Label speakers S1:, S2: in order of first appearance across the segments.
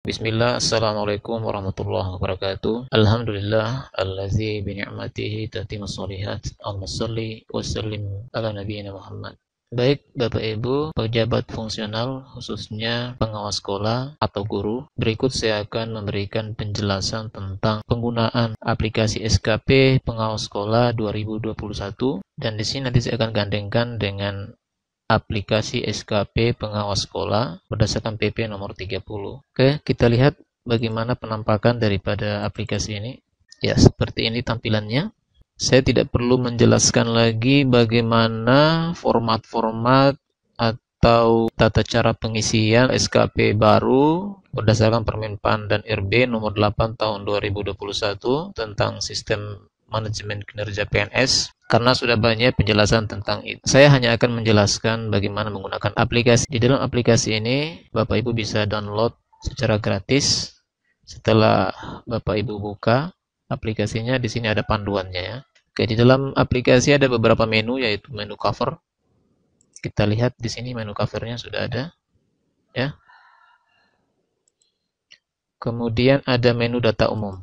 S1: Bismillah, Assalamualaikum warahmatullahi wabarakatuh. Alhamdulillah, allazi bini'matihi tatimmus shalihat. Allahumma shalli wa sallim ala nabiyyina Muhammad. Baik, Bapak Ibu, pejabat fungsional, khususnya pengawas sekolah atau guru, berikut saya akan memberikan penjelasan tentang penggunaan aplikasi SKP pengawas sekolah 2021, dan di sini nanti saya akan gandengkan dengan aplikasi SKP pengawas sekolah berdasarkan PP nomor 30. Oke, kita lihat bagaimana penampakan daripada aplikasi ini. Ya, seperti ini tampilannya. Saya tidak perlu menjelaskan lagi bagaimana format-format atau tata cara pengisian SKP baru berdasarkan Permenpan dan RB nomor 8 tahun 2021 tentang sistem manajemen kinerja PNS, karena sudah banyak penjelasan tentang itu. Saya hanya akan menjelaskan bagaimana menggunakan aplikasi. Di dalam aplikasi ini, Bapak Ibu bisa download secara gratis. Setelah Bapak Ibu buka aplikasinya, di sini ada panduannya ya. Oke, di dalam aplikasi ada beberapa menu, yaitu menu cover. Kita lihat di sini menu covernya sudah ada ya. Kemudian ada menu data umum.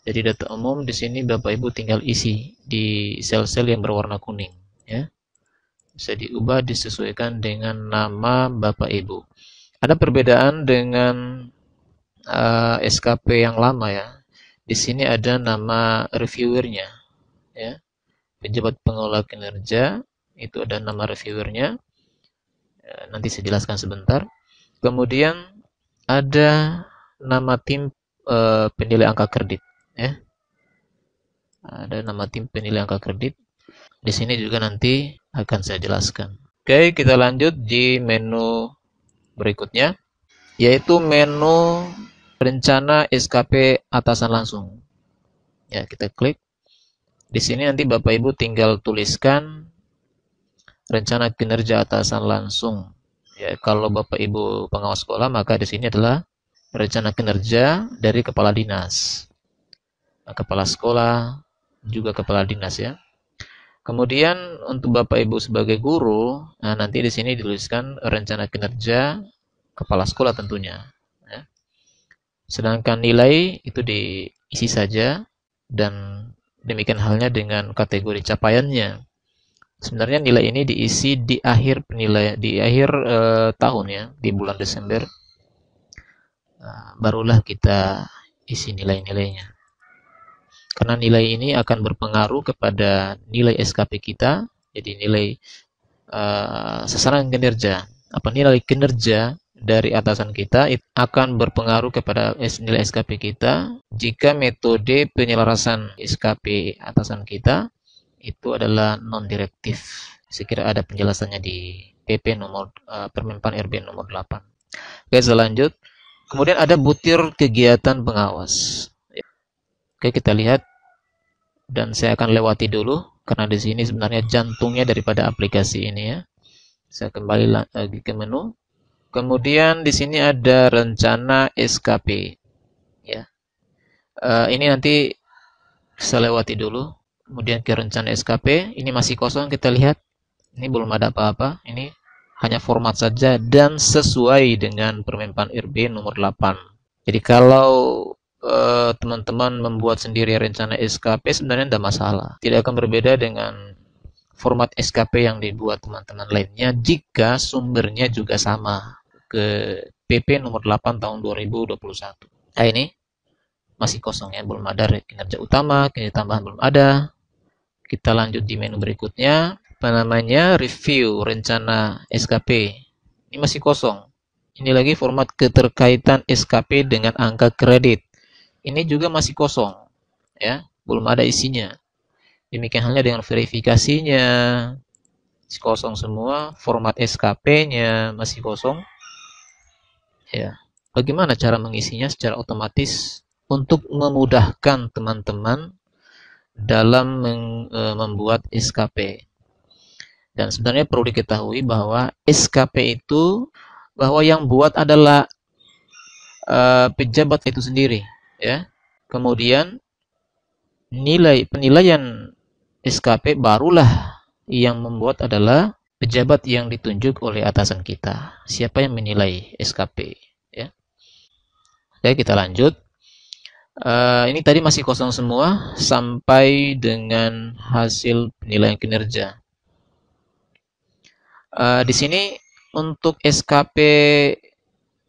S1: Jadi data umum di sini Bapak Ibu tinggal isi di sel-sel yang berwarna kuning ya. Bisa diubah disesuaikan dengan nama Bapak Ibu. Ada perbedaan dengan SKP yang lama ya. Di sini ada nama reviewernya ya. Pejabat pengelola kinerja itu ada nama reviewernya. Nanti saya jelaskan sebentar. Kemudian ada nama tim penilai angka kredit ya. Ada nama tim penilai angka kredit. Di sini juga nanti akan saya jelaskan. Oke, kita lanjut di menu berikutnya, yaitu menu rencana SKP atasan langsung. Ya, kita klik. Di sini nanti Bapak Ibu tinggal tuliskan rencana kinerja atasan langsung. Ya, kalau Bapak Ibu pengawas sekolah, maka di sini adalah rencana kinerja dari kepala dinas. Kepala sekolah, juga kepala dinas ya. Kemudian untuk Bapak Ibu sebagai guru, nah nanti di sini dituliskan rencana kinerja kepala sekolah tentunya. Ya. Sedangkan nilai itu diisi saja, dan demikian halnya dengan kategori capaiannya. Sebenarnya nilai ini diisi di akhir penilaian, di akhir tahun ya, di bulan Desember. Nah, barulah kita isi nilai-nilainya. Karena nilai ini akan berpengaruh kepada nilai SKP kita, jadi nilai sasaran kinerja. Nilai kinerja dari atasan kita akan berpengaruh kepada nilai SKP kita jika metode penyelarasan SKP atasan kita itu adalah non-direktif. Saya kira ada penjelasannya di PP nomor Permenpan RB nomor 8. Oke, selanjut. Kemudian ada butir kegiatan pengawas. Oke, kita lihat, dan saya akan lewati dulu karena di sini sebenarnya jantungnya daripada aplikasi ini ya. Saya kembali lagi ke menu. Kemudian di sini ada rencana SKP ya. Ini nanti saya lewati dulu. Kemudian ke rencana SKP, ini masih kosong, kita lihat. Ini belum ada apa-apa. Ini hanya format saja dan sesuai dengan Permenpan RB nomor 8. Jadi kalau teman-teman membuat sendiri rencana SKP sebenarnya tidak masalah. Tidak akan berbeda dengan format SKP yang dibuat teman-teman lainnya jika sumbernya juga sama ke PP nomor 8 tahun 2021. Nah, ini masih kosong ya, belum ada kinerja utama, kinerja tambahan belum ada. Kita lanjut di menu berikutnya, review rencana SKP. Ini masih kosong. Ini lagi format keterkaitan SKP dengan angka kredit. Ini juga masih kosong ya, belum ada isinya. Demikian halnya dengan verifikasinya, masih kosong semua. Format SKP-nya masih kosong ya. Bagaimana cara mengisinya secara otomatis untuk memudahkan teman-teman dalam membuat SKP? Dan sebenarnya perlu diketahui bahwa SKP itu, bahwa yang buat adalah pejabat itu sendiri ya. Kemudian penilaian SKP barulah yang membuat adalah pejabat yang ditunjuk oleh atasan kita. Siapa yang menilai SKP ya. Oke, kita lanjut. Ini tadi masih kosong semua sampai dengan hasil penilaian kinerja. Di sini untuk SKP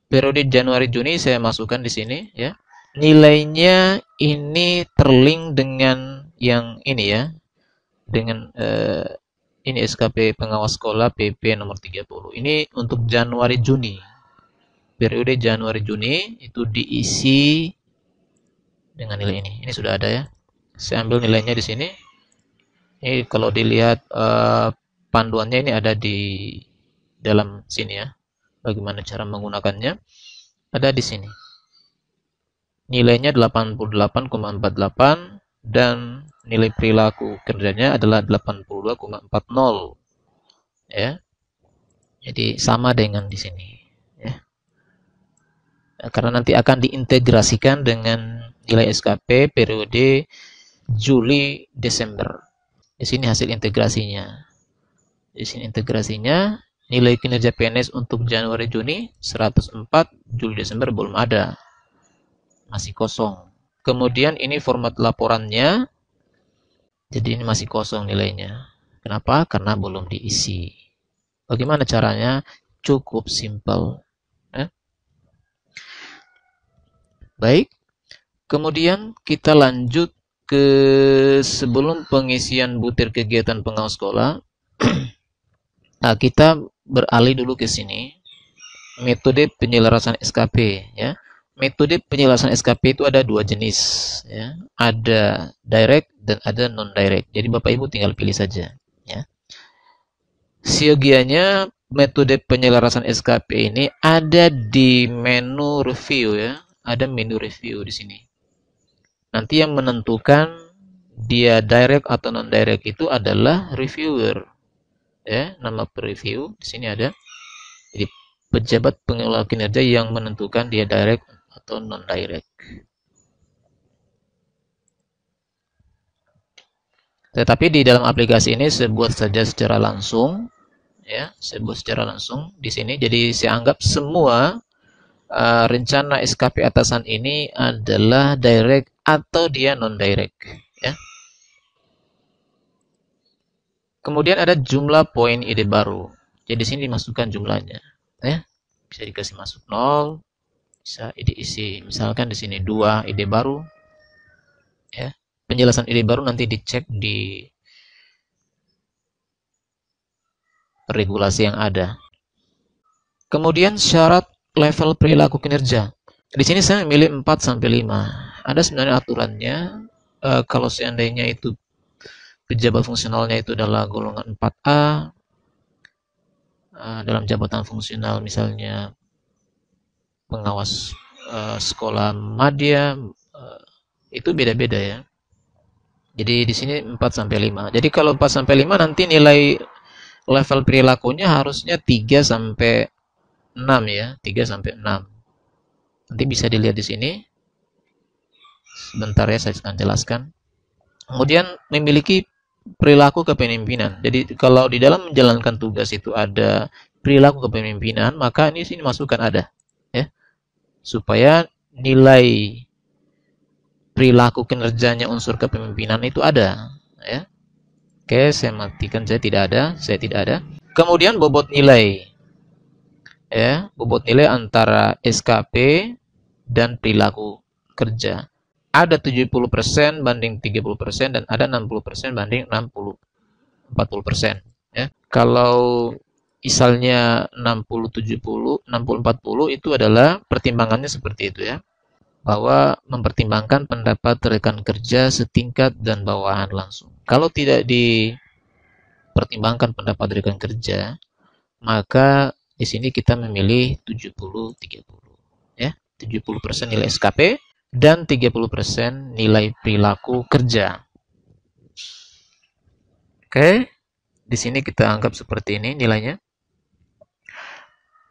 S1: periode Januari Juni saya masukkan di sini ya. Nilainya ini terlink dengan yang ini ya. Dengan ini SKP pengawas sekolah PP nomor 30. Ini untuk Januari Juni. Periode Januari Juni itu diisi dengan nilai ini. Ini sudah ada ya. Saya ambil nilainya di sini. Ini kalau dilihat panduannya ini ada di dalam sini ya. Bagaimana cara menggunakannya? Ada di sini. Nilainya 88,48 dan nilai perilaku kerjanya adalah 82,40 ya. Jadi sama dengan di sini ya. Karena nanti akan diintegrasikan dengan nilai SKP periode Juli Desember. Di sini hasil integrasinya. Di sini integrasinya nilai kinerja PNS untuk Januari Juni 104, Juli Desember belum ada. Masih kosong. Kemudian ini format laporannya. Jadi ini masih kosong nilainya. Kenapa? Karena belum diisi. Bagaimana caranya? Cukup simpel. Baik. Kemudian kita lanjut ke sebelum pengisian butir kegiatan pengawas sekolah. Nah, kita beralih dulu ke sini. Metode penyelarasan SKP ya. Metode penyelarasan SKP itu ada dua jenis ya. Ada direct dan ada non direct. Jadi Bapak Ibu tinggal pilih saja ya. Siogianya metode penyelarasan SKP ini ada di menu review ya. Ada menu review di sini. Nanti yang menentukan dia direct atau non direct itu adalah reviewer. Ya, nama preview di sini ada. Jadi pejabat pengelola kinerja yang menentukan dia direct atau non direct. Tetapi di dalam aplikasi ini saya buat saja secara langsung, ya, saya buat secara langsung di sini. Jadi saya anggap semua rencana SKP atasan ini adalah direct atau dia non direct, ya. Kemudian ada jumlah poin ide baru. Jadi di sini dimasukkan jumlahnya, ya. Bisa dikasih masuk 0, bisa diisi misalkan di sini 2 ide baru, ya. Penjelasan ide baru nanti dicek di regulasi yang ada. Kemudian syarat level perilaku kinerja. Di sini saya memilih 4 sampai 5. Ada sebenarnya aturannya. Kalau seandainya itu pejabat fungsionalnya itu adalah golongan 4A, dalam jabatan fungsional misalnya pengawas sekolah madya, itu beda-beda ya. Jadi di sini 4 sampai 5. Jadi kalau 4 sampai 5 nanti nilai level perilakunya harusnya 3 sampai 6 ya, 3 sampai 6. Nanti bisa dilihat di sini. Sebentar ya, saya akan jelaskan. Kemudian memiliki perilaku kepemimpinan. Jadi kalau di dalam menjalankan tugas itu ada perilaku kepemimpinan, maka ini sini masukkan ada, ya, supaya nilai perilaku kinerjanya unsur kepemimpinan itu ada, ya. Oke, saya matikan, saya tidak ada. Kemudian bobot nilai, ya, bobot nilai antara SKP dan perilaku kerja. Ada 70% banding 30% dan ada 60% banding 40%, ya. Kalau misalnya 60-70, 60-40 itu adalah pertimbangannya seperti itu ya. Bahwa mempertimbangkan pendapat rekan kerja setingkat dan bawahan langsung. Kalau tidak dipertimbangkan pendapat rekan kerja, maka di sini kita memilih 70-30 ya. 70% nilai SKP dan 30% nilai perilaku kerja. Oke, di sini kita anggap seperti ini nilainya.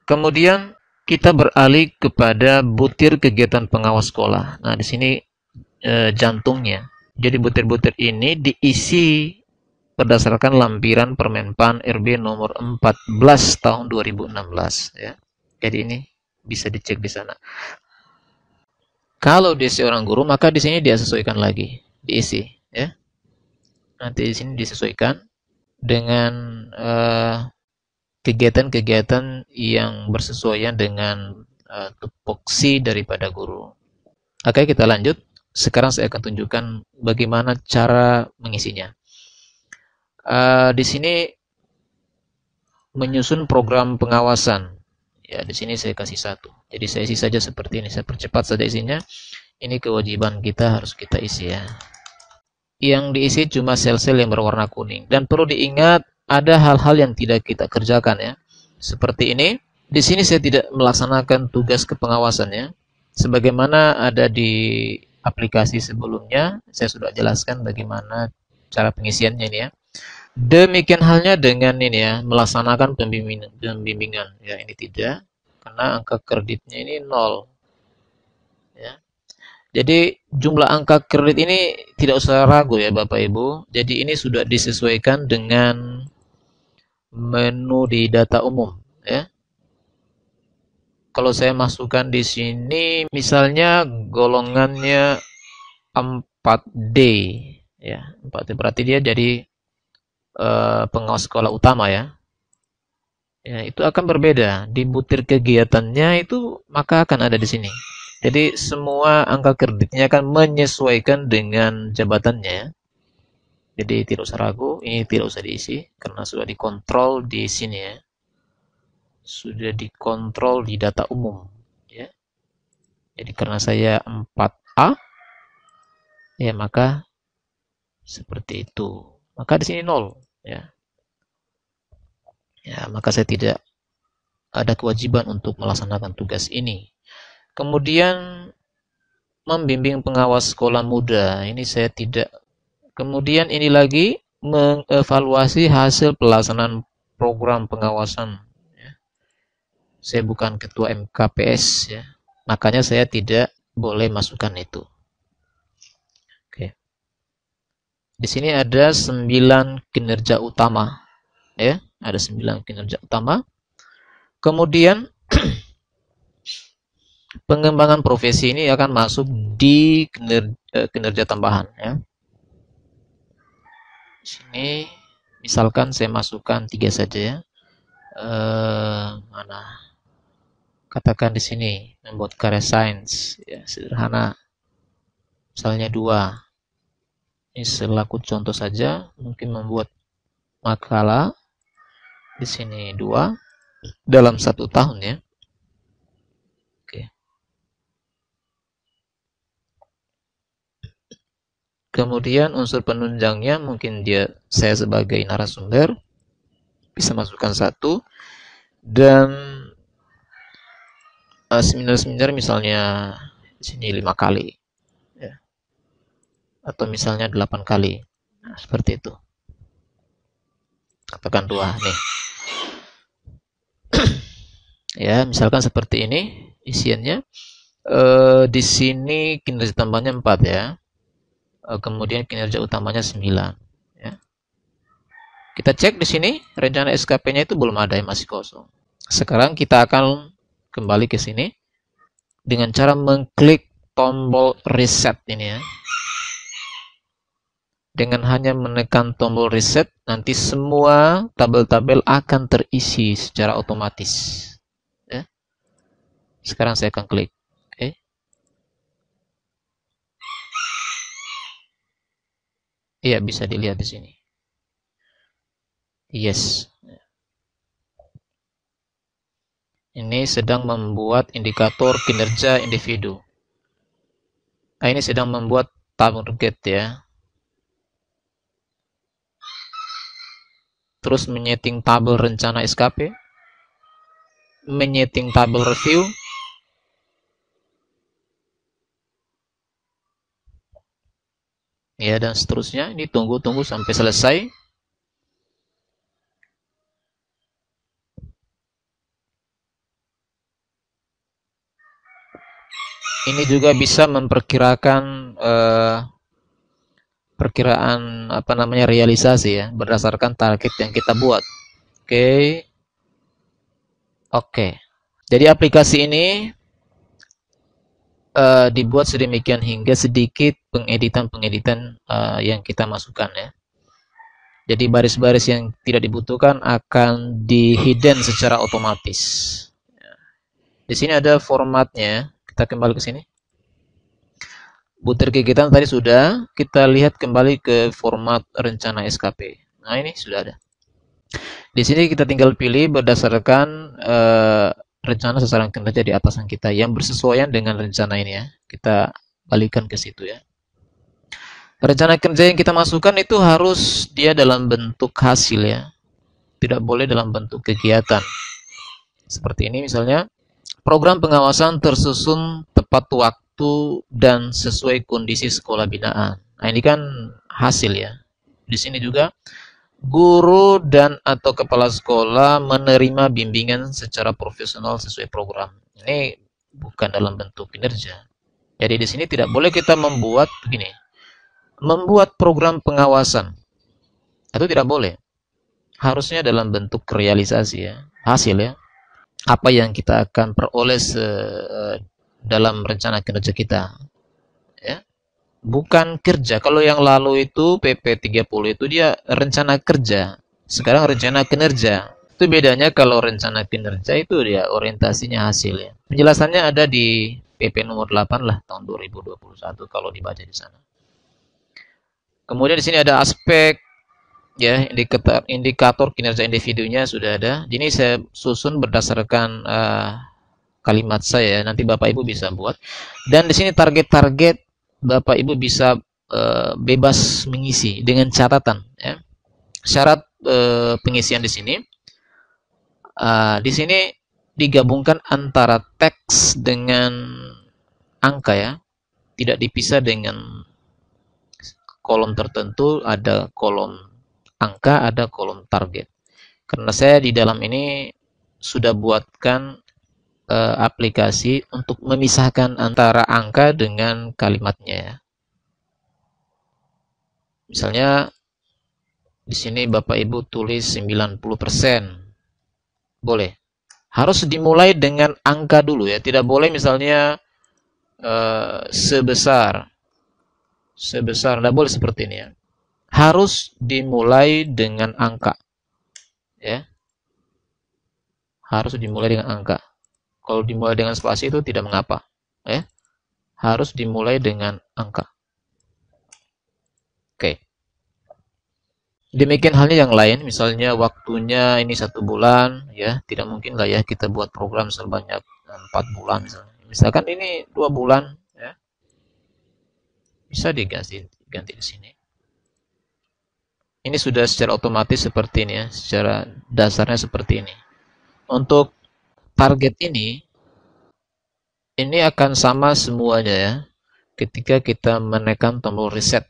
S1: Kemudian kita beralih kepada butir kegiatan pengawas sekolah. Nah, di sini jantungnya. Jadi butir-butir ini diisi berdasarkan lampiran Permenpan RB nomor 14 tahun 2016 ya. Jadi ini bisa dicek di sana. Kalau dia seorang guru, maka di sini dia sesuaikan lagi, diisi, ya. Nanti di sini disesuaikan dengan kegiatan-kegiatan yang bersesuaian dengan tupoksi daripada guru. Oke, kita lanjut. Sekarang saya akan tunjukkan bagaimana cara mengisinya. Di sini menyusun program pengawasan. Ya, di sini saya kasih satu. Jadi saya isi saja seperti ini. Saya percepat saja isinya. Ini kewajiban kita, harus kita isi ya. Yang diisi cuma sel-sel yang berwarna kuning. Dan perlu diingat, ada hal-hal yang tidak kita kerjakan ya. Seperti ini. Di sini saya tidak melaksanakan tugas kepengawasannya. Sebagaimana ada di aplikasi sebelumnya, saya sudah jelaskan bagaimana cara pengisiannya ini ya. Demikian halnya dengan ini ya, melaksanakan pembimbingan. Ya, ini tidak, karena angka kreditnya ini 0. Ya. Jadi jumlah angka kredit ini tidak usah ragu ya Bapak Ibu. Jadi ini sudah disesuaikan dengan menu di data umum ya. Kalau saya masukkan di sini misalnya golongannya 4D ya. 4D berarti dia jadi pengawas sekolah utama ya. Ya, itu akan berbeda. Di butir kegiatannya itu maka akan ada di sini. Jadi semua angka kreditnya akan menyesuaikan dengan jabatannya ya. Jadi tidak usah ragu, ini tidak usah diisi karena sudah dikontrol di sini ya. Sudah dikontrol di data umum ya. Jadi karena saya 4A ya maka seperti itu. Maka di sini 0 ya. Ya, maka saya tidak ada kewajiban untuk melaksanakan tugas ini. Kemudian membimbing pengawas sekolah muda. Ini saya tidak. Kemudian ini lagi mengevaluasi hasil pelaksanaan program pengawasan. Saya bukan ketua MKPS ya. Makanya saya tidak boleh masukkan itu. Oke. Di sini ada 9 kinerja utama ya, ada 9 kinerja utama. Kemudian pengembangan profesi ini akan masuk di kinerja tambahan ya. Di sini misalkan saya masukkan 3 saja ya. Mana? Katakan di sini membuat karya sains ya, sederhana. Misalnya 2. Ini selaku contoh saja, mungkin membuat makalah di sini 2 dalam 1 tahun ya. Oke. Kemudian unsur penunjangnya mungkin saya sebagai narasumber bisa masukkan 1 dan seminar-seminar misalnya di sini 5 kali ya. Atau misalnya 8 kali. Nah, seperti itu. Katakan 2 nih. Ya, misalkan seperti ini isiannya. Di sini kinerja tambahnya 4 ya. Kemudian kinerja utamanya 9 ya. Kita cek di sini rencana SKP-nya itu belum ada, yang masih kosong. Sekarang kita akan kembali ke sini dengan cara mengklik tombol reset ini ya. Dengan hanya menekan tombol reset, nanti semua tabel-tabel akan terisi secara otomatis. Ya. Sekarang saya akan klik. Oke. Iya, bisa dilihat di sini. Yes. Ini sedang membuat indikator kinerja individu. Nah, ini sedang membuat target ya. Terus menyeting tabel rencana SKP. Menyeting tabel review. Ya, dan seterusnya. Ini tunggu-tunggu sampai selesai. Ini juga bisa memperkirakan perkiraan realisasi ya berdasarkan target yang kita buat. Oke. Jadi aplikasi ini dibuat sedemikian hingga sedikit pengeditan-pengeditan yang kita masukkan ya. Jadi baris-baris yang tidak dibutuhkan akan di-hidden secara otomatis. Di sini ada formatnya. Kita kembali ke sini. Butir gigitan tadi sudah. Kita lihat kembali ke format rencana SKP. Nah, ini sudah ada. Di sini kita tinggal pilih berdasarkan rencana sasaran kinerja di atasan kita yang bersesuaian dengan rencana ini ya. Kita balikan ke situ ya. Rencana kerja yang kita masukkan itu harus dia dalam bentuk hasil ya. Tidak boleh dalam bentuk kegiatan. Seperti ini misalnya, program pengawasan tersusun tepat waktu dan sesuai kondisi sekolah binaan. Nah, ini kan hasil ya. Di sini juga guru dan atau kepala sekolah menerima bimbingan secara profesional sesuai program. Ini bukan dalam bentuk kinerja. Jadi di sini tidak boleh kita membuat begini. Membuat program pengawasan. Itu tidak boleh. Harusnya dalam bentuk realisasi ya, hasil ya. Apa yang kita akan peroleh dalam rencana kinerja kita. Ya. Bukan kerja. Kalau yang lalu itu PP 30 itu dia rencana kerja. Sekarang rencana kinerja. Itu bedanya. Kalau rencana kinerja itu dia orientasinya hasil ya. Penjelasannya ada di PP nomor 8 lah tahun 2021 kalau dibaca di sana. Kemudian di sini ada aspek ya, indikator kinerja individunya sudah ada. Ini saya susun berdasarkan kalimat saya. Nanti Bapak Ibu bisa buat. Dan di sini target-target Bapak Ibu bisa bebas mengisi dengan catatan. Ya. Syarat pengisian di sini digabungkan antara teks dengan angka ya, tidak dipisah dengan kolom tertentu, ada kolom angka, ada kolom target. Karena saya di dalam ini sudah buatkan aplikasi untuk memisahkan antara angka dengan kalimatnya ya. Misalnya di sini Bapak Ibu tulis 90%. Boleh. Harus dimulai dengan angka dulu ya. Tidak boleh misalnya sebesar. Tidak boleh seperti ini ya. Harus dimulai dengan angka. Ya. Harus dimulai dengan angka. Kalau dimulai dengan spasi itu tidak mengapa. Ya. Harus dimulai dengan angka. Oke. Demikian halnya yang lain, misalnya waktunya ini 1 bulan, ya tidak mungkin lah ya kita buat program sebanyak 4 bulan misalnya. Misalkan ini 2 bulan, ya bisa diganti di sini. Ini sudah secara otomatis seperti ini ya, secara dasarnya seperti ini. Untuk target ini akan sama semuanya ya. Ketika kita menekan tombol reset,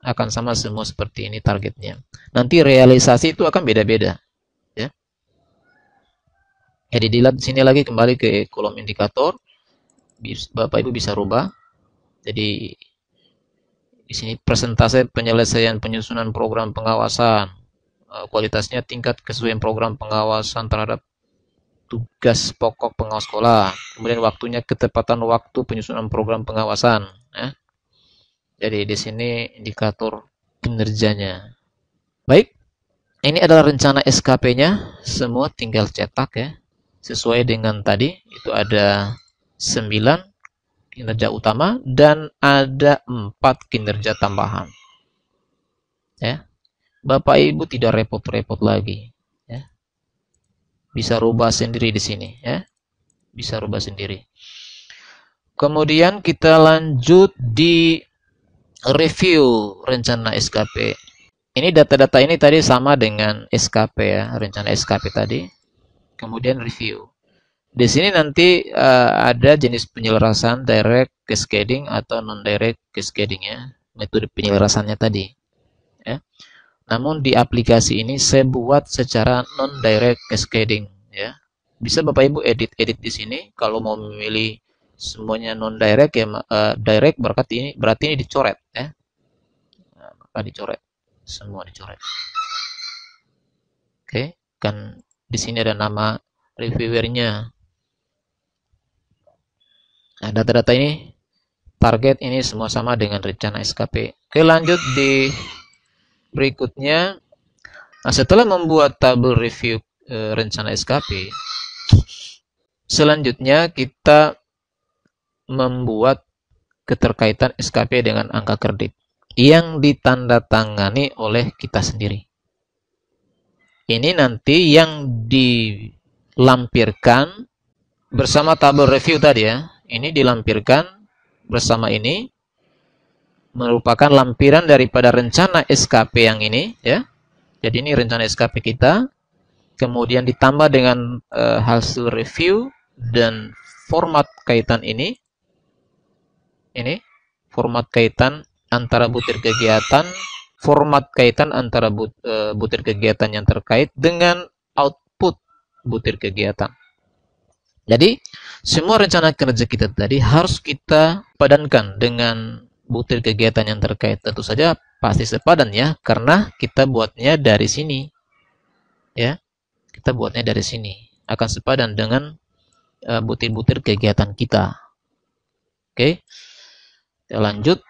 S1: akan sama semua seperti ini targetnya. Nanti realisasi itu akan beda-beda. Ya. Jadi dilihat di sini lagi kembali ke kolom indikator. Bapak Ibu bisa rubah. Jadi di sini persentase penyelesaian penyusunan program pengawasan. Kualitasnya tingkat kesesuaian program pengawasan terhadap tugas pokok pengawas sekolah. Kemudian waktunya ketepatan waktu penyusunan program pengawasan. Ya. Jadi di sini indikator kinerjanya. Baik, ini adalah rencana SKP-nya. Semua tinggal cetak ya. Sesuai dengan tadi, itu ada 9 kinerja utama dan ada 4 kinerja tambahan. Ya. Bapak Ibu tidak repot-repot lagi. Ya. Bisa rubah sendiri di sini. Ya. Bisa rubah sendiri. Kemudian kita lanjut di review rencana SKP. Ini data-data ini tadi sama dengan SKP ya, rencana SKP tadi. Kemudian review. Di sini nanti ada jenis penyelarasan direct cascading atau non-direct cascading ya, metode penyelarasannya tadi. Ya. Namun di aplikasi ini saya buat secara non-direct cascading ya. Bisa Bapak Ibu edit di sini. Kalau mau memilih semuanya non-direct ya, direct berarti ini dicoret ya. Nah, maka dicoret, semua dicoret. Oke, kan di sini ada nama reviewernya. Nah, data-data ini target ini semua sama dengan rencana SKP. Oke, lanjut di berikutnya. Nah, setelah membuat tabel review rencana SKP, selanjutnya kita membuat keterkaitan SKP dengan angka kredit yang ditandatangani oleh kita sendiri. Ini nanti yang dilampirkan bersama tabel review tadi ya. Ini dilampirkan bersama ini merupakan lampiran daripada rencana SKP yang ini ya. Jadi ini rencana SKP kita, kemudian ditambah dengan hasil review dan format kaitan ini format kaitan antara butir kegiatan, format kaitan antara butir kegiatan yang terkait dengan output butir kegiatan. Jadi semua rencana kerja kita tadi harus kita padankan dengan butir kegiatan yang terkait. Tentu saja pasti sepadan ya, karena kita buatnya dari sini. Ya, kita buatnya dari sini. Akan sepadan dengan butir-butir kegiatan kita. Oke, kita lanjut.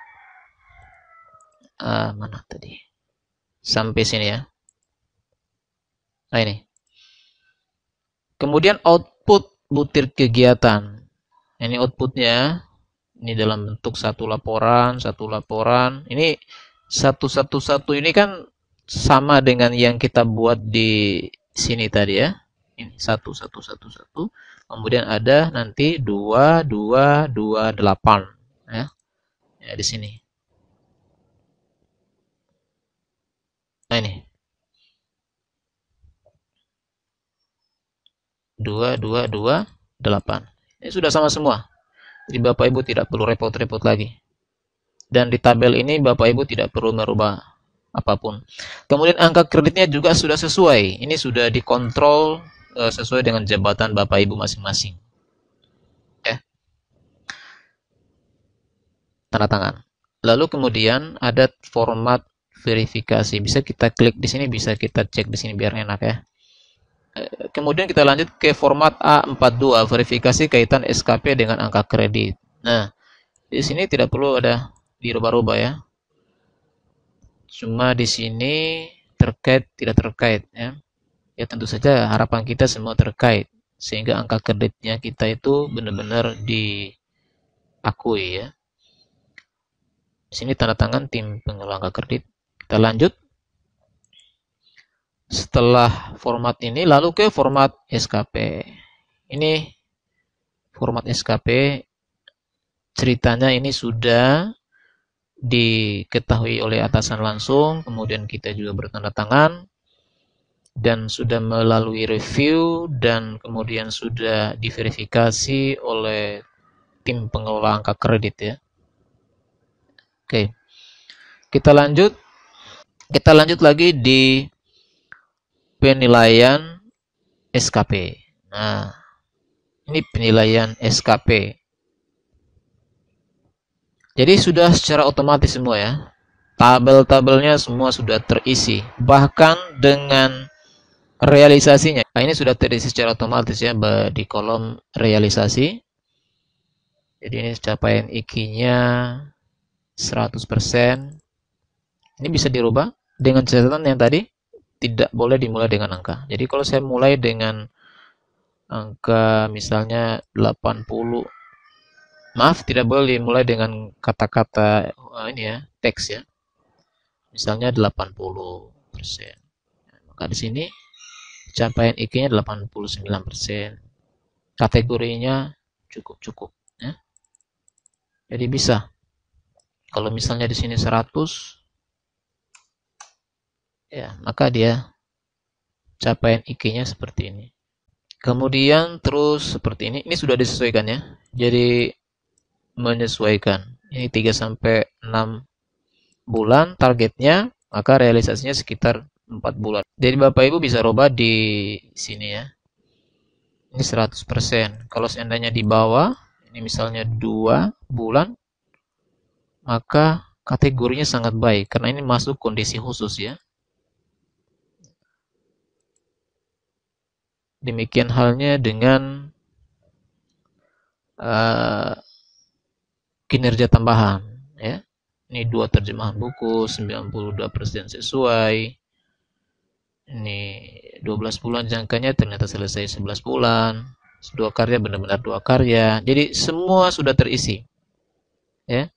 S1: Mana tadi? Sampai sini ya. Nah ini. Kemudian output butir kegiatan. Ini outputnya. Ini dalam bentuk satu laporan. Ini satu ini kan sama dengan yang kita buat di sini tadi ya. Ini satu. Kemudian ada nanti 2, 2, 2, 8 ya. Ya di sini. Nah ini. 2, 2, 2, 8. Ini sudah sama semua. Jadi Bapak Ibu tidak perlu repot-repot lagi. Dan di tabel ini Bapak Ibu tidak perlu merubah apapun. Kemudian angka kreditnya juga sudah sesuai. Ini sudah dikontrol sesuai dengan jabatan Bapak Ibu masing-masing. Ya. Tanda tangan. Lalu kemudian ada format verifikasi. Bisa kita klik di sini, bisa kita cek di sini biar enak ya. Kemudian kita lanjut ke format A42, verifikasi kaitan SKP dengan angka kredit. Nah, di sini tidak perlu ada dirubah-rubah ya. Cuma di sini terkait tidak terkait ya. Ya tentu saja harapan kita semua terkait sehingga angka kreditnya kita itu benar-benar diakui ya. Di sini tanda tangan tim pengelola angka kredit. Kita lanjut. Setelah format ini lalu ke format SKP. Ini format SKP, ceritanya ini sudah diketahui oleh atasan langsung, kemudian kita juga bertanda tangan dan sudah melalui review dan kemudian sudah diverifikasi oleh tim pengelola angka kredit ya. Oke. Kita lanjut lagi di penilaian SKP. Nah, ini penilaian SKP. Jadi sudah secara otomatis semua ya. Tabel-tabelnya semua sudah terisi. Bahkan dengan realisasinya. Nah, ini sudah terisi secara otomatis ya di kolom realisasi. Jadi ini capaian IQ-nya 100%. Ini bisa dirubah dengan catatan yang tadi. Tidak boleh dimulai dengan angka. Jadi kalau saya mulai dengan angka misalnya 80, maaf tidak boleh dimulai dengan kata-kata ini ya, teks ya. Misalnya 80%. Maka di sini capaian IQ-nya 89%. Kategorinya cukup ya. Jadi bisa. Kalau misalnya di sini 100 ya, maka dia capaian IQ-nya seperti ini. Kemudian terus seperti ini. Ini sudah disesuaikan ya. Jadi menyesuaikan. Ini 3 sampai 6 bulan targetnya, maka realisasinya sekitar 4 bulan. Jadi Bapak Ibu bisa rubah di sini ya. Ini 100%. Kalau seandainya di bawah, ini misalnya 2 bulan, maka kategorinya sangat baik karena ini masuk kondisi khusus ya. Demikian halnya dengan kinerja tambahan, ya. Ini 2 terjemahan buku, 92% sesuai. Ini 12 bulan jangkanya ternyata selesai 11 bulan. 2 karya benar-benar 2 karya. Jadi semua sudah terisi. Ya.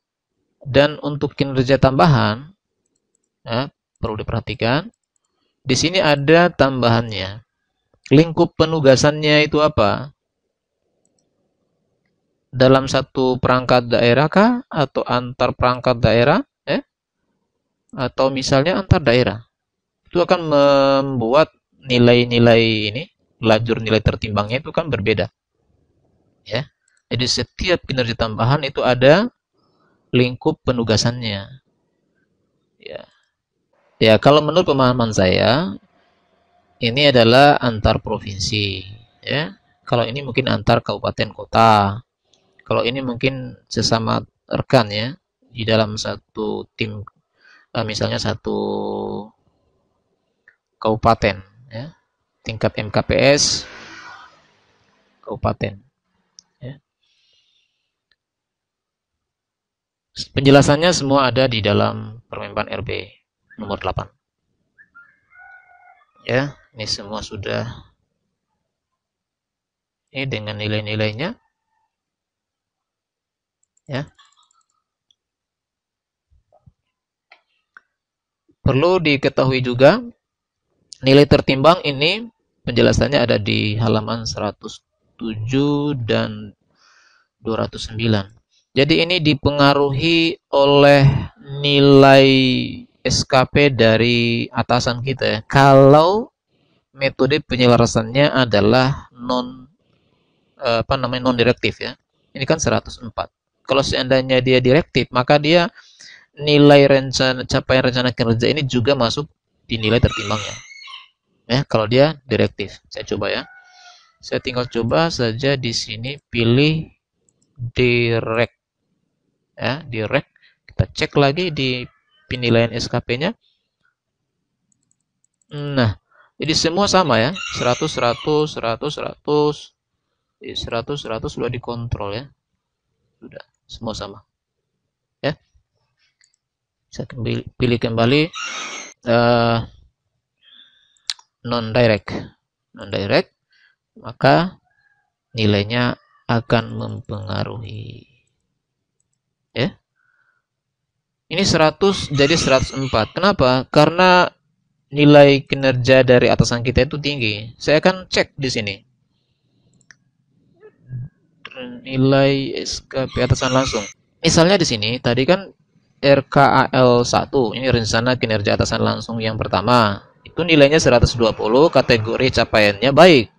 S1: Dan untuk kinerja tambahan, ya, perlu diperhatikan. Di sini ada tambahannya. Lingkup penugasannya itu apa? Dalam satu perangkat daerah kah? Atau antar perangkat daerah? Atau misalnya antar daerah? Itu akan membuat nilai-nilai ini, lajur nilai tertimbangnya itu kan berbeda. Ya. Jadi setiap kinerja tambahan itu ada lingkup penugasannya. Ya. Ya, kalau menurut pemahaman saya, ini adalah antar provinsi, ya. Kalau ini mungkin antar kabupaten kota. Kalau ini mungkin sesama rekan, ya, di dalam satu tim, misalnya satu kabupaten, ya, tingkat MKPS kabupaten, ya. Penjelasannya semua ada di dalam Permenpan RB nomor 8. Ya, ini semua sudah ini dengan nilai-nilainya, ya. Perlu diketahui juga nilai tertimbang ini penjelasannya ada di halaman 107 dan 209. Jadi ini dipengaruhi oleh nilai SKP dari atasan kita, ya. Kalau metode penyelarasannya adalah non direktif, ya. Ini kan 104. Kalau seandainya dia direktif, maka dia nilai capaian rencana kerja ini juga masuk di nilai tertimbangnya. Ya, kalau dia direktif. Saya coba, ya. Saya tinggal coba saja di sini pilih direct. Ya, direct. Kita cek lagi di penilaian SKP-nya. Nah, jadi semua sama, ya. 100 100 100 100 100 100 sudah dikontrol, ya. Sudah, semua sama. Ya. Saya pilih kembali non-direct, maka nilainya akan mempengaruhi. Ya. Ini 100 jadi 104. Kenapa? Karena nilai kinerja dari atasan kita itu tinggi. Saya akan cek di sini. Nilai SKP atasan langsung. Misalnya di sini tadi kan RKAL 1, ini rencana kinerja atasan langsung yang pertama. Itu nilainya 120, kategori capaiannya baik,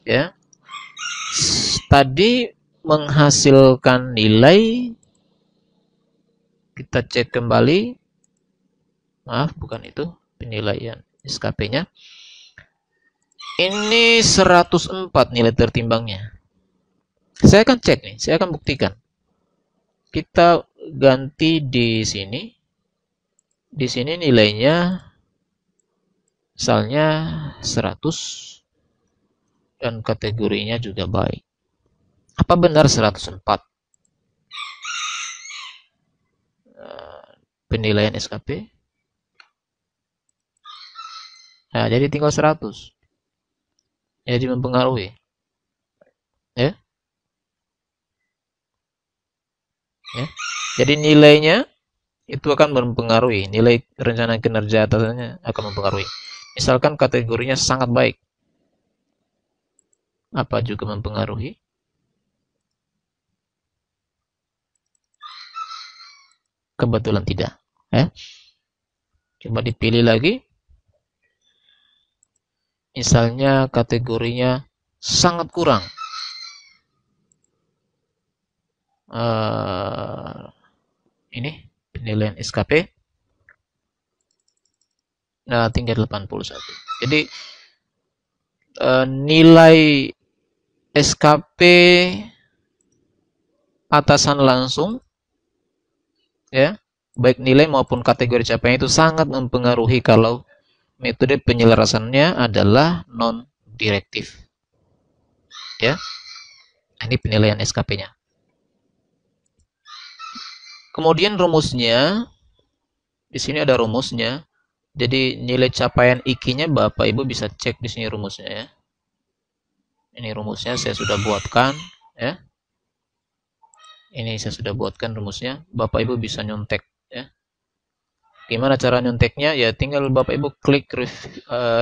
S1: ya. Tadi menghasilkan nilai, kita cek kembali. Maaf, bukan itu penilaian SKP-nya. Ini 104 nilai tertimbangnya. Saya akan cek nih, saya akan buktikan. Kita ganti di sini. Di sini nilainya misalnya 100 dan kategorinya juga baik. Apa benar 104? Penilaian SKP. Nah, jadi tinggal 100. Jadi mempengaruhi. Ya. Ya. Jadi nilainya itu akan mempengaruhi. Nilai rencana kinerja atasannya akan mempengaruhi. Misalkan kategorinya sangat baik. Apa juga mempengaruhi? Kebetulan tidak. Ya. Coba dipilih lagi. Misalnya kategorinya sangat kurang. Ini penilaian SKP. Nah, tinggal 81. Jadi nilai SKP atasan langsung, ya, baik nilai maupun kategori capaian itu sangat mempengaruhi kalau metode penyelarasannya adalah non direktif. Ya. Ini penilaian SKP-nya. Kemudian rumusnya, di sini ada rumusnya. Jadi nilai capaian IQ-nya Bapak Ibu bisa cek di sini rumusnya ya. Ini rumusnya saya sudah buatkan ya. Ini saya sudah buatkan rumusnya. Bapak Ibu bisa nyontek ya. Gimana cara nyonteknya? Ya tinggal Bapak Ibu klik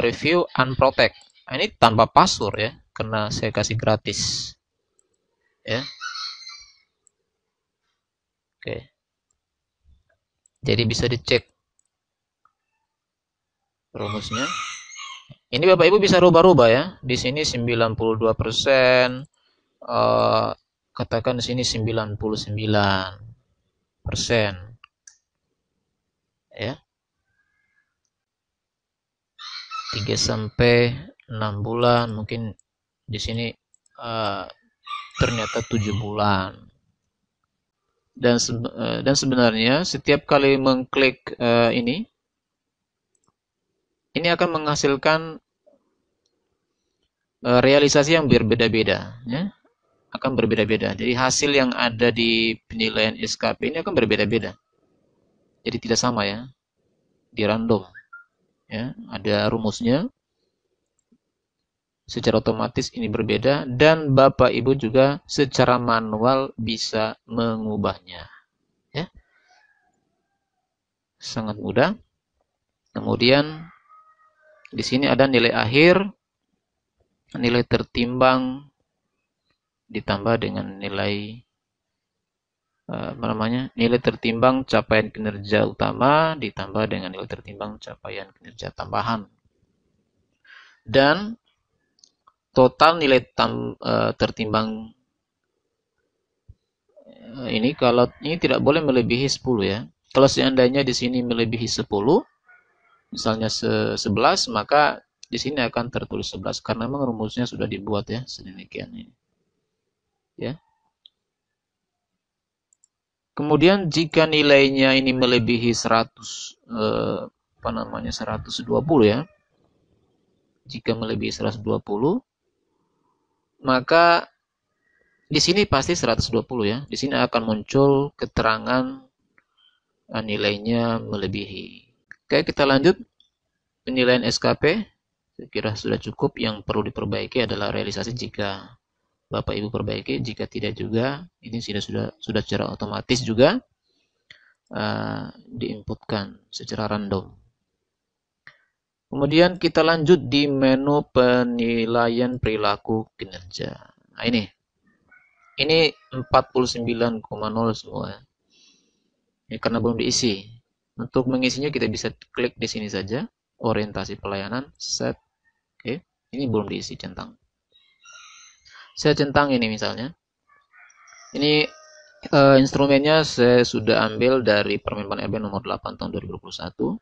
S1: review unprotect. Nah, ini tanpa password ya, karena saya kasih gratis. Ya. Oke. Jadi bisa dicek rumusnya. Ini Bapak Ibu bisa rubah-rubah ya. Di sini 92%, katakan di sini 99%. Ya. 3 sampai 6 bulan, mungkin di sini ternyata 7 bulan. Dan sebenarnya setiap kali mengklik ini akan menghasilkan realisasi yang berbeda-beda ya. Akan berbeda-beda. Jadi hasil yang ada di penilaian SKP ini akan berbeda-beda. Jadi tidak sama ya. Di random. Ya, ada rumusnya. Secara otomatis ini berbeda dan Bapak Ibu juga secara manual bisa mengubahnya. Ya. Sangat mudah. Kemudian di sini ada nilai akhir, nilai tertimbang ditambah dengan nilai nilai tertimbang capaian kinerja utama ditambah dengan nilai tertimbang capaian kinerja tambahan. Dan total nilai tertimbang ini kalau ini tidak boleh melebihi 10 ya. Kalau seandainya di sini melebihi 10, misalnya 11, maka di sini akan tertulis 11 karena memang rumusnya sudah dibuat ya sedemikian ini. Ya. Kemudian jika nilainya ini melebihi 120 ya. Jika melebihi 120, maka di sini pasti 120 ya. Di sini akan muncul keterangan nilainya melebihi. Oke, kita lanjut. Penilaian SKP, saya kira sudah cukup. Yang perlu diperbaiki adalah realisasi jika Bapak Ibu perbaiki. Jika tidak juga, ini sudah secara otomatis juga diinputkan secara random. Kemudian kita lanjut di menu penilaian perilaku kinerja. Nah ini 49,0 semua. Ini karena belum diisi. Untuk mengisinya kita bisa klik di sini saja, orientasi pelayanan, set. Oke, ini belum diisi centang. Saya centang ini misalnya. Ini instrumennya saya sudah ambil dari Permenpan RB nomor 8 tahun 2021.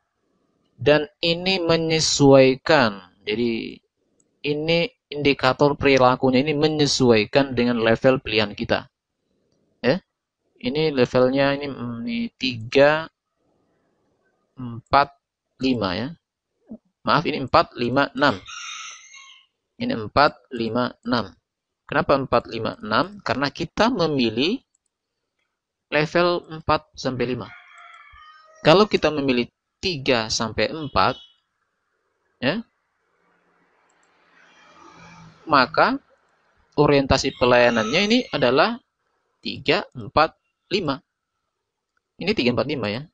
S1: Dan ini menyesuaikan. Jadi ini indikator perilakunya ini menyesuaikan dengan level pilihan kita. Ya. Ini levelnya ini 3, 4, 5 ya. Maaf ini 4, 5, 6. Ini 4, 5, 6. Kenapa 4, 5, 6? Karena kita memilih level 4 sampai 5. Kalau kita memilih 3 sampai 4 ya, maka orientasi pelayanannya ini adalah 3, 4, 5. Ini 3, 4, 5 ya.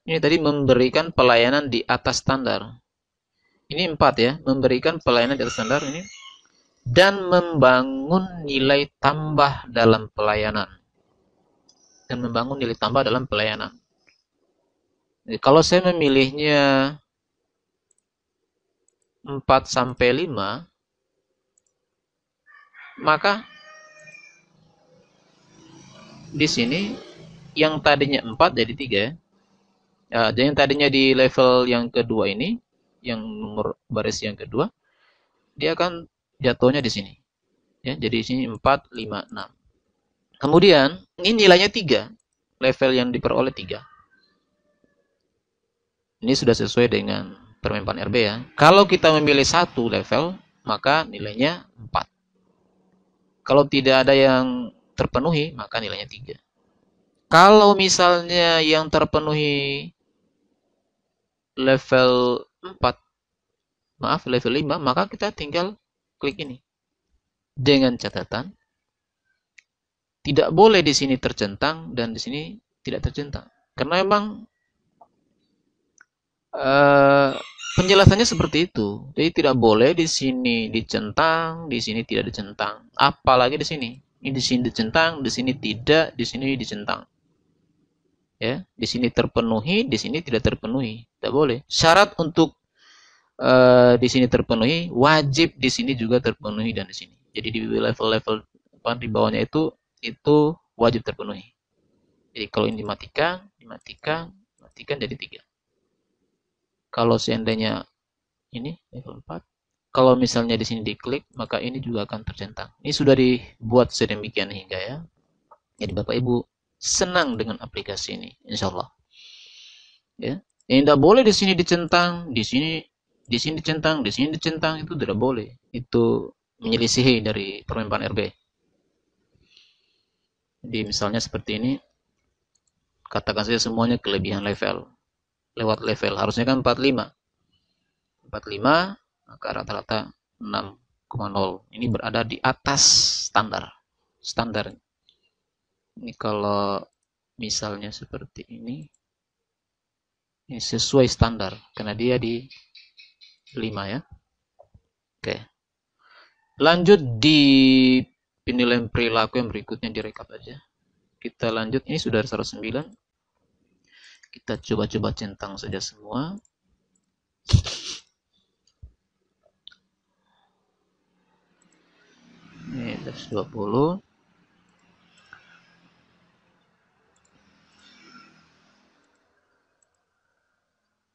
S1: Ini tadi memberikan pelayanan di atas standar. Ini 4 ya, memberikan pelayanan di atas standar ini. Dan membangun nilai tambah dalam pelayanan. Jadi, kalau saya memilihnya 4 sampai 5, maka di sini yang tadinya 4 jadi 3 ya. Jadi yang tadinya di level yang kedua ini, yang nomor baris yang kedua, dia akan jatuhnya di sini. Ya, jadi di sini 4, 5, 6. Kemudian ini nilainya 3. Level yang diperoleh 3. Ini sudah sesuai dengan Permenpan RB ya. Kalau kita memilih 1 level, maka nilainya 4. Kalau tidak ada yang terpenuhi, maka nilainya 3. Kalau misalnya yang terpenuhi level 4, maaf level 5, maka kita tinggal klik ini. Dengan catatan, tidak boleh di sini tercentang dan di sini tidak tercentang. Karena memang penjelasannya seperti itu. Jadi tidak boleh di sini dicentang, di sini tidak dicentang. Apalagi di sini. Ini di sini dicentang, di sini tidak, di sini dicentang. Ya, di sini terpenuhi, di sini tidak terpenuhi. Tidak boleh. Syarat untuk di sini terpenuhi, wajib di sini juga terpenuhi dan di sini. Jadi di level-level di bawahnya itu wajib terpenuhi. Jadi kalau ini dimatikan, matikan jadi 3. Kalau seandainya ini level 4, kalau misalnya di sini diklik, maka ini juga akan tercentang. Ini sudah dibuat sedemikian hingga ya. Jadi Bapak Ibu senang dengan aplikasi ini, insya Allah. Ya, yang tidak boleh di sini dicentang, di sini dicentang, di sini dicentang, itu tidak boleh. Itu menyelisihi dari permenpan RB. Jadi misalnya seperti ini, katakan saja semuanya kelebihan level. Lewat level, harusnya kan 45. 45, maka rata-rata 6,0. Ini berada di atas standar. Ini kalau misalnya seperti ini sesuai standar, karena dia di 5 ya. Oke. Lanjut di penilaian perilaku yang berikutnya, direkap aja. Kita lanjut, ini sudah 109. Kita coba-coba centang saja semua. Ini 120.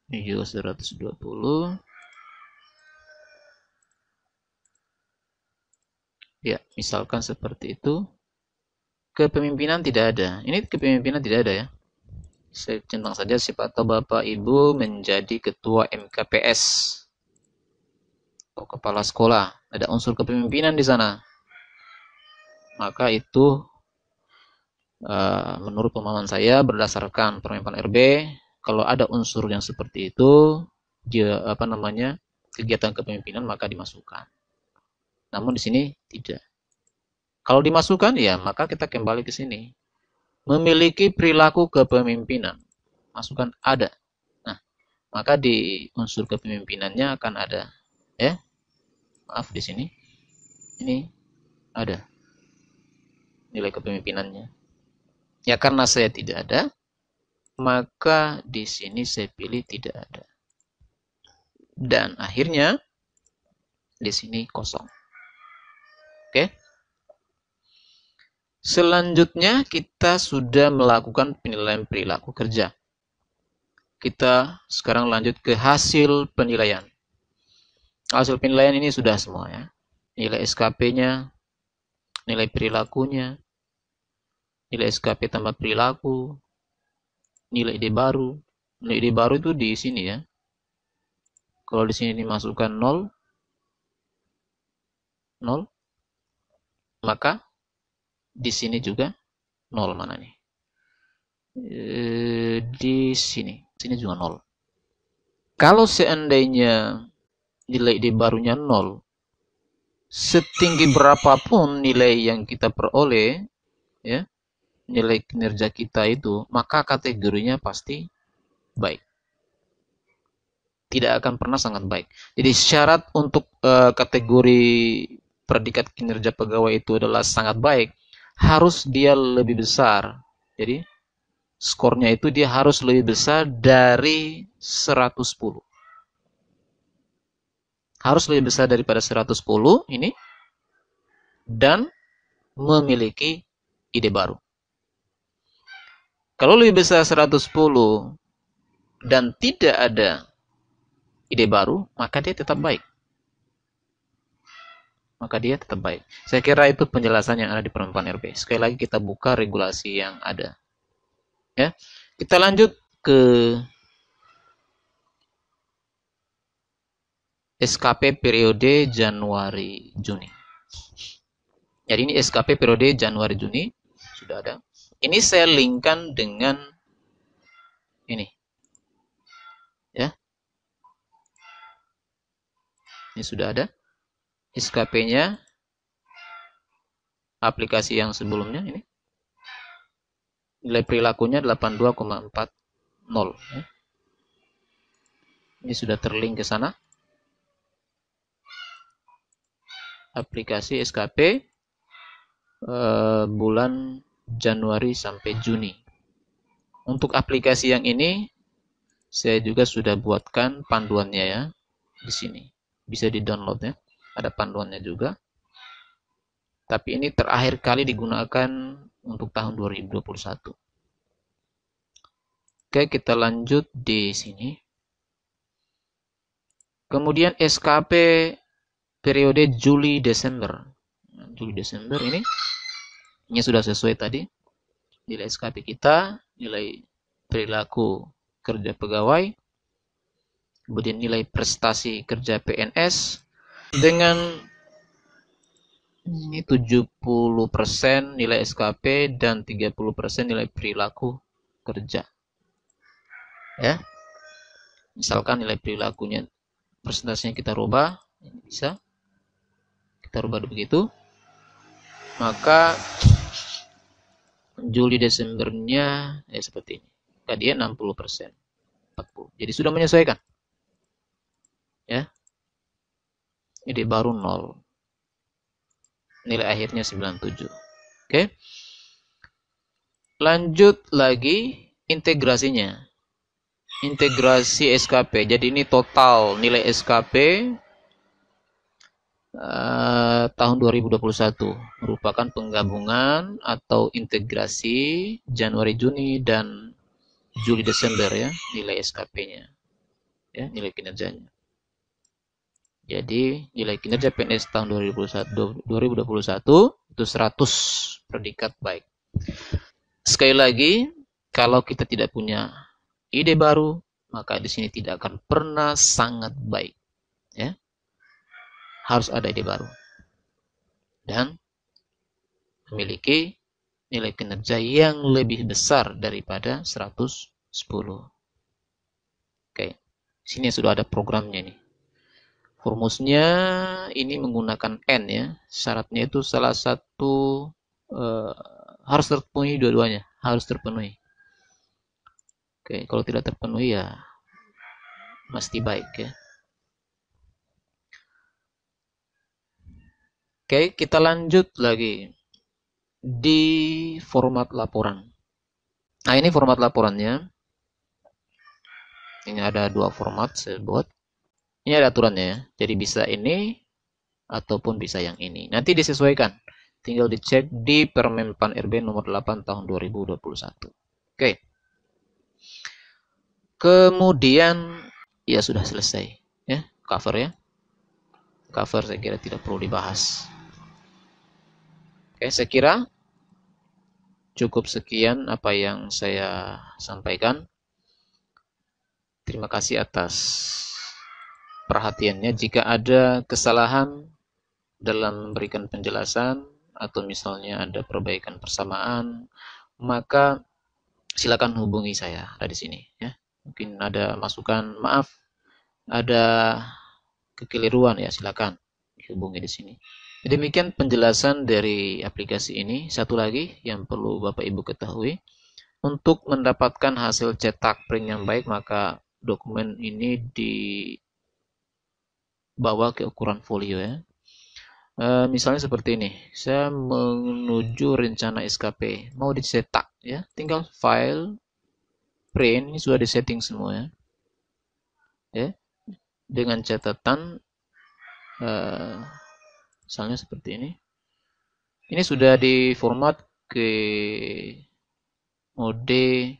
S1: Ini juga 120. Ya, misalkan seperti itu. Kepemimpinan tidak ada. Ini kepemimpinan tidak ada ya. Saya centang saja, siapa tahu Bapak Ibu menjadi ketua MKPS atau kepala sekolah. Ada unsur kepemimpinan di sana. Maka itu menurut pemahaman saya berdasarkan permenpan RB, kalau ada unsur yang seperti itu, dia kegiatan kepemimpinan maka dimasukkan. Namun di sini tidak. Kalau dimasukkan ya maka kita kembali ke sini. Memiliki perilaku kepemimpinan. Masukkan ada. Nah, maka di unsur kepemimpinannya akan ada ya. Maaf di sini. Ini ada nilai kepemimpinannya. Ya karena saya tidak ada, maka di sini saya pilih tidak ada. Dan akhirnya di sini kosong. Oke. Selanjutnya kita sudah melakukan penilaian perilaku kerja. Kita sekarang lanjut ke hasil penilaian. Hasil penilaian ini sudah semua ya. Nilai SKP-nya, nilai perilakunya, nilai SKP tambah perilaku, nilai ide baru. Nilai ide baru itu di sini ya. Kalau di sini dimasukkan 0, maka di sini juga 0 mana nih? Di sini juga 0. Kalau seandainya nilai ide barunya 0, setinggi berapapun nilai yang kita peroleh, ya, nilai kinerja kita itu, maka kategorinya pasti baik. Tidak akan pernah sangat baik. Jadi syarat untuk kategori predikat kinerja pegawai itu adalah sangat baik, harus dia lebih besar. Jadi skornya itu dia harus lebih besar dari 110. Harus lebih besar daripada 110 ini dan memiliki ide baru. Kalau lebih besar 110 dan tidak ada ide baru, maka dia tetap baik. Saya kira itu penjelasan yang ada di permenpan RB. Sekali lagi kita buka regulasi yang ada. Ya. Kita lanjut ke SKP periode Januari Juni. Jadi ini SKP periode Januari Juni sudah ada. Ini saya linkkan dengan ini, ya. Ini sudah ada SKP-nya, aplikasi yang sebelumnya ini. Nilai perilakunya 82,40, ya. Ini sudah terlink ke sana. Aplikasi SKP bulan Januari sampai Juni. Untuk aplikasi yang ini saya juga sudah buatkan panduannya, ya, di sini. Bisa di-download, ya. Ada panduannya juga. Tapi ini terakhir kali digunakan untuk tahun 2021. Oke, kita lanjut di sini. Kemudian SKP periode Juli-Desember. Juli-Desember ini sudah sesuai tadi. Nilai SKP kita, nilai perilaku kerja pegawai, kemudian nilai prestasi kerja PNS, dengan ini 70% nilai SKP dan 30% nilai perilaku kerja. Ya. Misalkan nilai perilakunya, presentasinya kita rubah, ini bisa kita rubah begitu. Maka Juli Desembernya seperti ini. Dia 60%, 40. Jadi sudah menyesuaikan. Ya. Jadi baru 0. Nilai akhirnya 97. Oke. Lanjut lagi integrasinya. Integrasi SKP. Jadi ini total nilai SKP tahun 2021 merupakan penggabungan atau integrasi Januari, Juni, dan Juli, Desember, ya, nilai SKP-nya, ya, nilai kinerjanya. Jadi nilai kinerja PNS tahun 2021 itu 100 predikat baik. Sekali lagi, kalau kita tidak punya ide baru, maka di sini tidak akan pernah sangat baik, ya. Harus ada ide baru dan memiliki nilai kinerja yang lebih besar daripada 110. Oke, sini sudah ada programnya nih. Rumusnya ini menggunakan N, ya. Syaratnya itu salah satu harus terpenuhi, dua-duanya harus terpenuhi. Oke, kalau tidak terpenuhi ya mesti baik, ya. Oke, kita lanjut lagi di format laporan. Nah, ini format laporannya. Ini ada 2 format saya buat. Ini ada aturannya, ya. Jadi bisa ini ataupun bisa yang ini. Nanti disesuaikan. Tinggal dicek di Permenpan RB nomor 8 tahun 2021. Oke. Kemudian ya sudah selesai, ya, cover, ya. Cover saya kira tidak perlu dibahas. Oke, saya kira cukup sekian apa yang saya sampaikan. Terima kasih atas perhatiannya. Jika ada kesalahan dalam memberikan penjelasan atau misalnya ada perbaikan persamaan, maka silakan hubungi saya, ada di sini, ya. Mungkin ada masukan, maaf, ada kekeliruan, ya, silakan dihubungi di sini. Demikian penjelasan dari aplikasi ini. Satu lagi yang perlu Bapak Ibu ketahui, untuk mendapatkan hasil cetak print yang baik, maka dokumen ini dibawa ke ukuran folio, ya. Misalnya seperti ini, saya menuju rencana SKP, mau dicetak, ya, tinggal file, print, ini sudah disetting semua, ya. Ya, dengan catatan misalnya seperti ini. Ini sudah diformat ke mode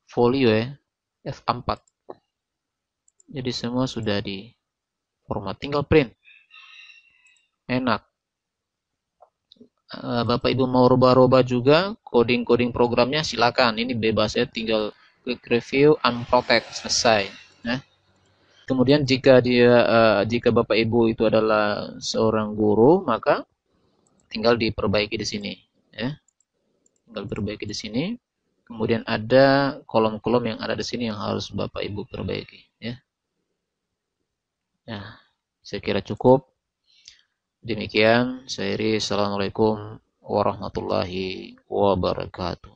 S1: folio, ya, F4. Jadi semua sudah diformat, tinggal print. Enak. Bapak Ibu mau rubah-rubah juga coding-coding programnya, silakan. Ini bebas, ya, tinggal klik review, unprotect, selesai. Nah, kemudian jika Bapak Ibu itu adalah seorang guru, maka tinggal diperbaiki di sini, ya. tinggal perbaiki di sini. Kemudian ada kolom-kolom yang ada di sini yang harus Bapak Ibu perbaiki, ya. Nah, saya kira cukup. Demikian, saya Iri. Assalamualaikum warahmatullahi wabarakatuh.